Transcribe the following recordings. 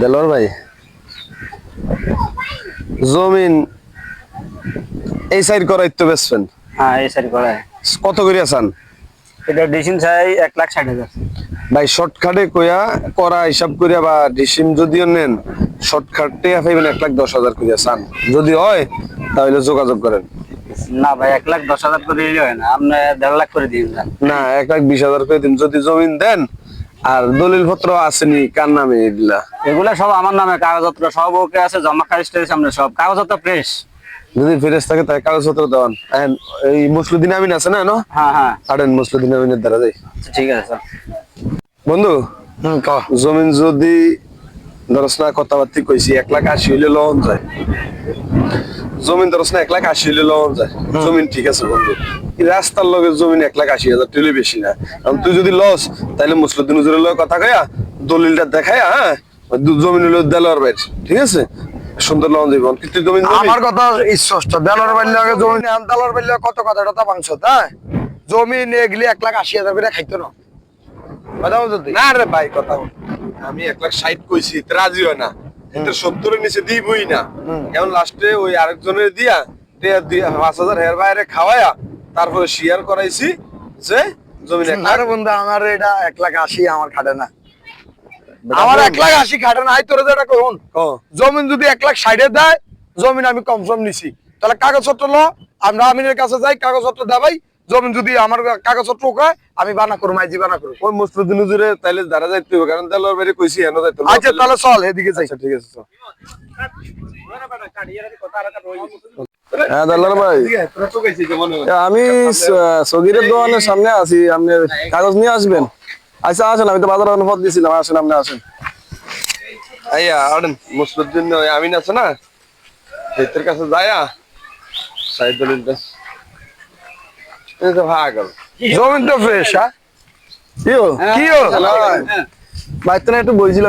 দেলোয়ার ভাই, জমিন এই সাইড করাই তো বেচবেন? হ্যাঁ এই সাইড করাই। কত করে আছেন? এটা ডিসিম চাই 1,60,000। ভাই শর্টকাটে কইয়া করা হিসাব করিয়া বা ডিসিম যদিও নেন শর্টকাটে পাইবেন 1,10,000 করিয়া চান, যদি হয় তাহলে যোগাযোগ করেন। না ভাই 1,10,000 করে দিলে হয় না, আপনি 1.5 লাখ করে দিন। না 1,20,000 করে দিন, যদি জমিন দেন। আর দলিল পত্র আসেনি কার নামে এগুলা? এগুলা সব আমার নামে, কাগজপত্র সব ওকে আছে, জমা খারিজ সামনে সব কাগজপত্র ফ্রেশ। যদি ফ্রেশ থাকে তাই কাগজপত্র দেওয়ান। এই মুসলিদিন আমিন আছে না? হ্যাঁ হ্যাঁ আড়েন মুসলিদিন আমিনের দ্বারা যাই। ঠিক আছে স্যার। বন্ধু জমিন যদি ধরস না কথাবার্তি কইছি 1,80,000 হইলে লোন যায়। জমিন ধরস না 1,80,000 হইলে লোন যায়। জমিন ঠিক আছে বন্ধু, রাস্তার লগে জমিন 1,80,000 টাকা বেশি না। কারণ তুই যদি লস তাহলে মুসলিদিন হুজুরের লগে কথা কইয়া দলিলটা দেখায়া, হ্যাঁ জমিন হইলো দেলোয়ার ভাই, ঠিক আছে সুন্দর লোন দিব। কিন্তু জমিন আমার কথা স্পষ্ট, দেলোয়ার ভাই লগে জমিন দেলোয়ার ভাই লগে কত কথা টথা মাংস তাই জমিন এগুলি 1,80,000 করে খাইতো না। কথা বলছো তুই? না রে ভাই কথা বল। আমি 1,60,000 কইছি, রাজি হয় না। এতে 70 এর নিচে দিবই না। এখন লাস্টে ওই আরেকজনের দিয়া 5,000 হের বাইরে খাওয়ায়া তারপরে শেয়ার করাইছি যে জমিন 1,00,000। আরে বন্ধু আমার এটা 1,80,000 আমার খাটে না, আমার 1,80,000 খাটে না। আই তোরে যেটা কইন জমিন যদি 1,60,000 দেয়, জমিন আমি কম সম নিছি, তাহলে কাগজপত্র ল, আমরা আমিনের কাছে যাই কাগজপত্র দেবাই। জমিন যদি আমার কাগজপত্র কয় আমি বানা করব, মাইজি বানা করব। ওই মুসলিদিন হুজুরে তাইলে দ্বারা যাইতে হবে, কারণ দেলোয়ার বাইরে কইছি এনো যাইতে হবে। আচ্ছা তাহলে চল এদিকে যাই। আচ্ছা ঠিক আছে চল। হ্যাঁ দেলোয়ার ভাই, আমি সগিরের দোকানের সামনে আছি, আপনি কাগজ নিয়ে আসবেন। আচ্ছা আসেন, আমি তো বাজার অনুপদ দিয়েছিলাম, আসেন আপনি আসেন। আইয়া আড়েন মুসলিদিন আমিন আছে না, এদের কাছে যায়া সাইদ দলিলটা ভাগ জমিন তো ফ্রেশ। হ্যাঁ কিও বাইতে না একটু বইছিল,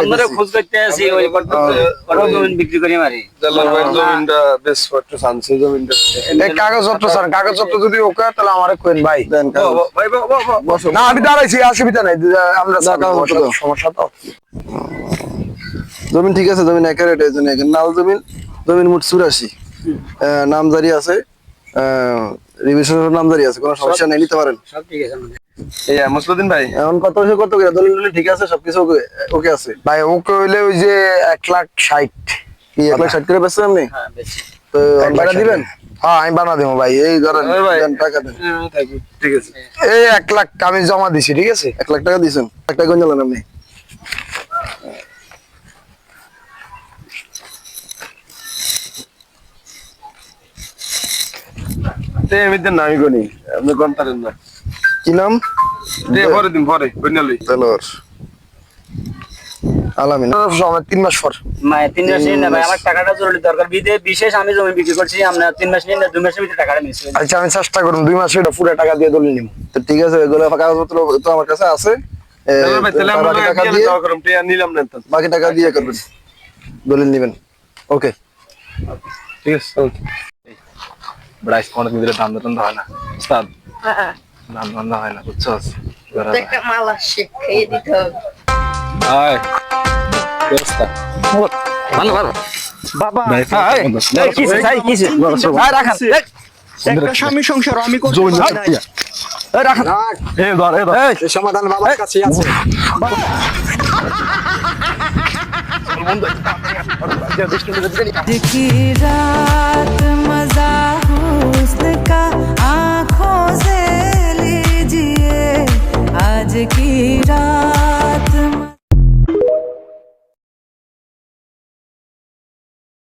আমরা খোঁজ করতে আসি ওই কত জমি বিক্রি করি মারি। দেলোয়ার ভাই জমিনটা বেশ একটু শান্তি, জমিনটা এই কাগজপত্র স্যার, কাগজপত্র যদি ওকে তাহলে আমারে কইন ভাই। দেন ভাই না আমি দাঁড়াইছি, অসুবিধা নাই, আমরা সমস্যা তো। জমিন ঠিক আছে, জমিন একারেট এই জন্য নাল জমিন, জমিন মোট 84, নামজারি আছে, রিভিশনের নামজারি আছে, কোনো সমস্যা নেই, নিতে পারেন। সব ঠিক আছে আমাদের। এই মুসলিদিন ভাই এখন কত হইছে, কত করে দলিল টলিল ঠিক আছে, সবকিছু ওকে আছে ভাই? ওকে হইলে ওই যে 1,60,000 কি 1,60,000 করে বেচছেন আপনি? হ্যাঁ বেশি তো টাকা দিবেন? হ্যাঁ আমি বানা দেবো ভাই, এই ধরেন দেন, টাকা দেন। ঠিক আছে, এই 1,00,000 আমি জমা দিছি, ঠিক আছে? 1,00,000 টাকা দিয়েছেন, 1 টাকা কোন জানেন আপনি? এমনিতে নামি গনি আপনি কোন পারেন না। কি নাম? পরে দিন, পরে বন্যালই দেলোয়ার আলামিন। সময় 3 মাস পর। মানে 3 মাস না ভাই, আমার টাকাটা জরুরি দরকার, বিশেষ আমি জমি বিক্রি করছি, আমরা 3 মাস নিন না, 2 মাসের ভিতরে টাকাটা মিস হয়ে যাবে। আচ্ছা আমি চেষ্টা করুন 2 মাসে এটা পুরো টাকা দিয়ে দলিল নিব। তো ঠিক আছে, এগুলো কাগজপত্র তো আমার কাছে আছে। বাকি টাকা দিয়ে করবেন, দলিল নিবেন। ওকে ঠিক আছে। ব্রাইস কোন দিলে দাম দাম হয় না উস্তাদ, দাম দাম হয় না, বুঝছো? একটা মাল আসছে, খেয়ে দিতে হবে। আয় দোস্তা ভালো ভালো বাবা কিসে চাই, কিসে ভাই রাখান একটা স্বামী সংসার আমি করতে পারি না। রাখান এই ধর এই সমাধান বাবার কাছেই আছে। की रात मजा हुस्न का